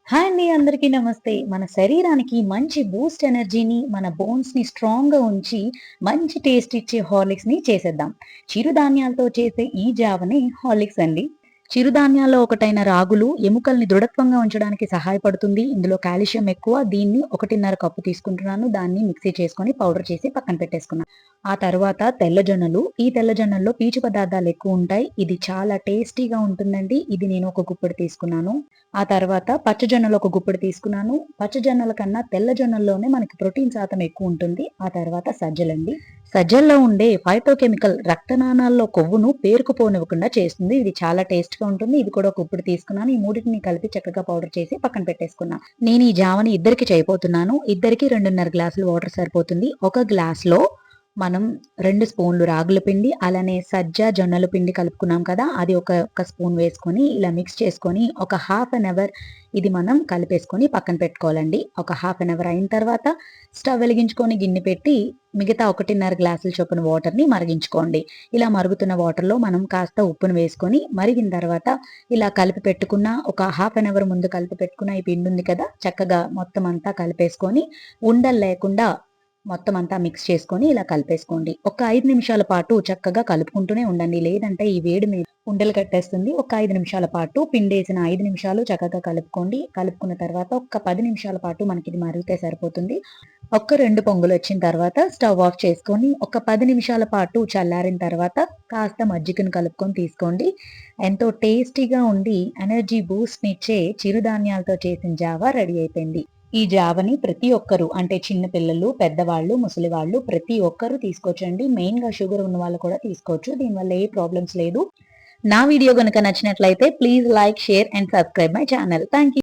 Hi అండి, అందరికీ నమస్తే. మన శరీరానికి మంచి బూస్ట్ ఎనర్జీని, మన బోన్స్‌ని స్ట్రాంగ్‌గా ఉంచి, మంచి టేస్ట్ ఇచ్చే హార్లిక్స్‌ని చేసేద్దాం. చిరుధాన్యాలతో చేసే ఈ జావనే హార్లిక్స్ అండి. చిరుధాన్యాల్లో ఒకటైన రాగులు ఎముకల్ని దృఢత్వంగా ఉంచడానికి సహాయపడుతుంది. ఇందులో కాల్షియం ఎక్కువ. దీన్ని 1.5 కప్పు తీసుకుంటున్నాను. దాన్ని మిక్సీ చేసుకొని పౌడర్ చేసి పక్కన పెట్టేసుకున్నాను. ఆ తర్వాత తెల్లజొన్నలు. ఈ తెల్లజొన్నల్లో పీచు పదార్థాలు ఎక్కువ ఉంటాయి. ఇది చాలా టేస్టీగా ఉంటుందండి. ఇది నేను ఒక గుప్పెడు తీసుకున్నాను. ఆ తర్వాత పచ్చజొన్నలు ఒక గుప్పెడు తీసుకున్నాను. పచ్చజొన్నల కన్నా తెల్లజొన్నల్లోనే మనకి ప్రోటీన్ శాతం ఎక్కువ ఉంటుంది. ఆ తర్వాత సజ్జలండి. సజ్జల్లో ఉండే ఫైటోకెమికల్ రక్తనాళాల్లో కొవ్వును పేరుకుపోనివ్వకుండా చేస్తుంది. ఇది చాలా టేస్ట్‌గా ఉంటుంది. ఇది కూడా ఒక గుప్పెడు తీసుకున్నాను. ఈ మూడిటిని కలిపి చక్కగా పౌడర్ చేసి పక్కన పెట్టేసుకున్నా. నేను ఈ జావని ఇద్దరికి చేయబోతున్నాను. ఇద్దరికి 2.5 గ్లాసులు వాటర్ సరిపోతుంది. ఒక గ్లాస్‌లో మనం 2 స్పూన్లు రాగుల పిండి, అలానే సజ్జ, జొన్నల పిండి కలుపుకున్నాం కదా! అది ఒక స్పూన్ వేసుకొని ఇలా మిక్స్ చేసుకొని ఒక హాఫ్ అన్ అవర్ ఇది మనం కలిపేసుకొని పక్కన పెట్టుకోవాలండి. ఒక హాఫ్ అన్ అవర్ అయిన తర్వాత స్టవ్ వెలిగించుకొని గిన్నె పెట్టి మిగతా 1.5 గ్లాసుల చొప్పున వాటర్‌ని మరిగించుకోండి. ఇలా మరుగుతున్న వాటర్‌లో మనం కాస్త ఉప్పును వేసుకొని మరిగిన తర్వాత ఇలా కలిపి పెట్టుకున్న ఒక హాఫ్ అన్ అవర్ ముందు కలిపి పెట్టుకున్న ఈ పిండి ఉంది కదా! చక్కగా మొత్తం అంతా కలిపేసుకొని ఉండలు లేకుండా మొత్తం అంతా మిక్స్ చేసుకొని ఇలా కలిపేసుకోండి. ఒక 5 నిమిషాల పాటు చక్కగా కలుపుకుంటూనే ఉండండి. లేదంటే ఈ వేడి మీద ఉండలు కట్టేస్తుంది. ఒక 5 నిమిషాల పాటు పిండేసిన 5 నిమిషాలు చక్కగా కలుపుకోండి. కలుపుకున్న తర్వాత ఒక 10 నిమిషాల పాటు మనకిది మరిగితే సరిపోతుంది. ఒక 2 పొంగులొచ్చిన తర్వాత స్టవ్ ఆఫ్ చేసుకొని ఒక 10 నిమిషాల పాటు చల్లారిన తర్వాత కాస్త మజ్జిగను కలుపుకొని తీసుకోండి. ఎంతో టేస్టీగా ఉండి ఎనర్జీ బూస్ట్‌నిచ్చే చిరుధాన్యాలతో చేసిన జావా రెడీ అయిపోయింది. ఈ జావని ప్రతి ఒక్కరు అంటే చిన్న పిల్లలు, పెద్దవాళ్ళు, ముసలివాళ్ళు ప్రతి ఒక్కరు తీసుకోవచ్చండి. మెయిన్‌గా షుగర్ ఉన్న వాళ్ళు కూడా తీసుకోవచ్చు. దీనివల్ల ఏ ప్రాబ్లమ్స్ లేదు. నా వీడియో గనుక నచ్చినట్లయితే please like, share and subscribe my channel. Thank you.